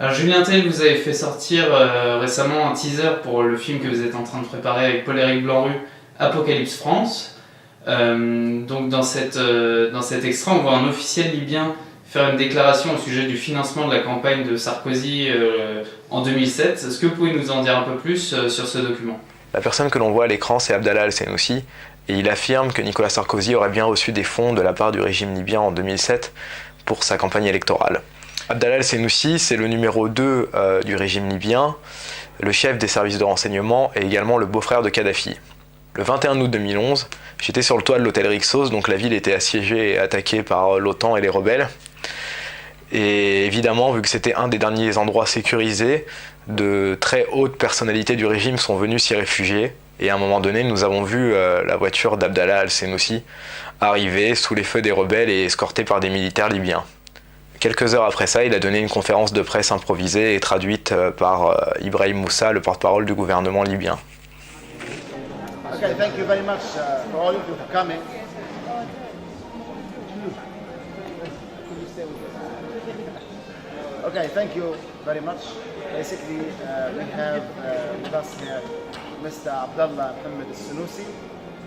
Alors Julien Tell, vous avez fait sortir récemment un teaser pour le film que vous êtes en train de préparer avec Paul-Éric Blanru, Apocalypse France. Donc dans cet extrait, on voit un officiel libyen faire une déclaration au sujet du financement de la campagne de Sarkozy en 2007. Est-ce que vous pouvez nous en dire un peu plus sur ce document ? La personne que l'on voit à l'écran, c'est Abdallah Al-Senussi, et il affirme que Nicolas Sarkozy aurait bien reçu des fonds de la part du régime libyen en 2007 pour sa campagne électorale. Abdallah Al-Senussi, c'est le numéro 2 du régime libyen, le chef des services de renseignement et également le beau-frère de Kadhafi. Le 21 août 2011, j'étais sur le toit de l'hôtel Rixos, donc la ville était assiégée et attaquée par l'OTAN et les rebelles. Et évidemment, vu que c'était un des derniers endroits sécurisés, de très hautes personnalités du régime sont venues s'y réfugier. Et à un moment donné, nous avons vu la voiture d'Abdallah Al-Senussi arriver sous les feux des rebelles et escortée par des militaires libyens. Quelques heures après ça, il a donné une conférence de presse improvisée et traduite par Ibrahim Moussa, le porte-parole du gouvernement libyen. Okay, thank you very much for all of you for coming. Okay, thank you very much. Basically, we have with us here Mr. Abdallah Mohammed Al-Senussi,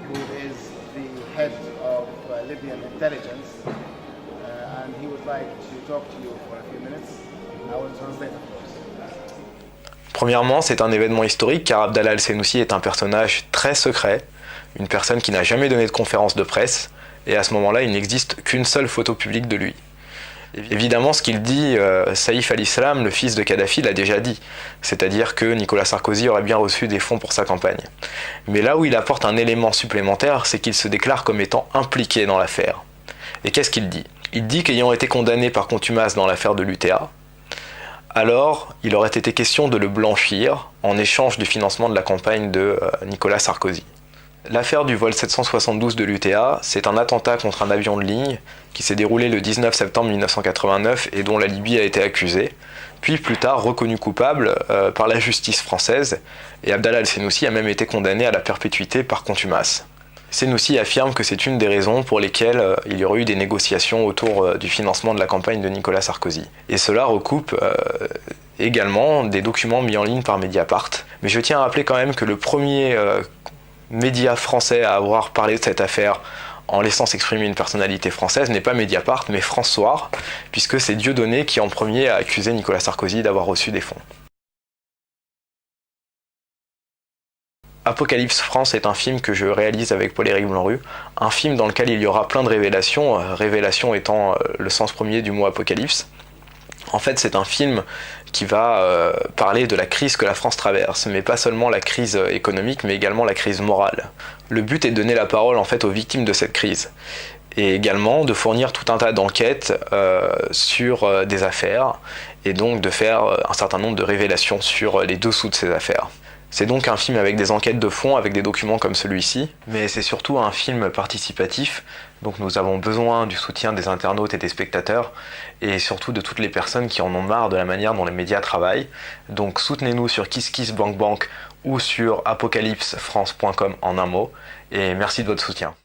who is the head of Libyan intelligence, and he would like to talk to you for a few minutes. I will translate, of course. Premièrement, c'est un événement historique car Abdallah Al-Senussi est un personnage très secret, une personne qui n'a jamais donné de conférence de presse, et à ce moment-là, il n'existe qu'une seule photo publique de lui. Évidemment, ce qu'il dit, Saïf al-Islam, le fils de Kadhafi, l'a déjà dit, c'est-à-dire que Nicolas Sarkozy aurait bien reçu des fonds pour sa campagne. Mais là où il apporte un élément supplémentaire, c'est qu'il se déclare comme étant impliqué dans l'affaire. Et qu'est-ce qu'il dit ? Il dit qu'ayant été condamné par contumace dans l'affaire de l'UTA, alors il aurait été question de le blanchir en échange du financement de la campagne de Nicolas Sarkozy. L'affaire du vol 772 de l'UTA, c'est un attentat contre un avion de ligne qui s'est déroulé le 19 septembre 1989 et dont la Libye a été accusée, puis plus tard reconnu coupable par la justice française, et Abdallah Al-Senussi a même été condamné à la perpétuité par contumace. Senussi affirme que c'est une des raisons pour lesquelles il y aurait eu des négociations autour du financement de la campagne de Nicolas Sarkozy. Et cela recoupe également des documents mis en ligne par Mediapart. Mais je tiens à rappeler quand même que le premier média français à avoir parlé de cette affaire en laissant s'exprimer une personnalité française n'est pas Mediapart, mais France Soir, puisque c'est Dieudonné qui en premier a accusé Nicolas Sarkozy d'avoir reçu des fonds. Apocalypse France est un film que je réalise avec Paul-Éric Blanru, un film dans lequel il y aura plein de révélations, révélations étant le sens premier du mot apocalypse. En fait, c'est un film qui va parler de la crise que la France traverse, mais pas seulement la crise économique, mais également la crise morale. Le but est de donner la parole en fait aux victimes de cette crise, et également de fournir tout un tas d'enquêtes sur des affaires, et donc de faire un certain nombre de révélations sur les dessous de ces affaires. C'est donc un film avec des enquêtes de fond, avec des documents comme celui-ci, mais c'est surtout un film participatif, donc nous avons besoin du soutien des internautes et des spectateurs, et surtout de toutes les personnes qui en ont marre de la manière dont les médias travaillent. Donc soutenez-nous sur KissKissBankBank ou sur apocalypsefrance.com en un mot, et merci de votre soutien.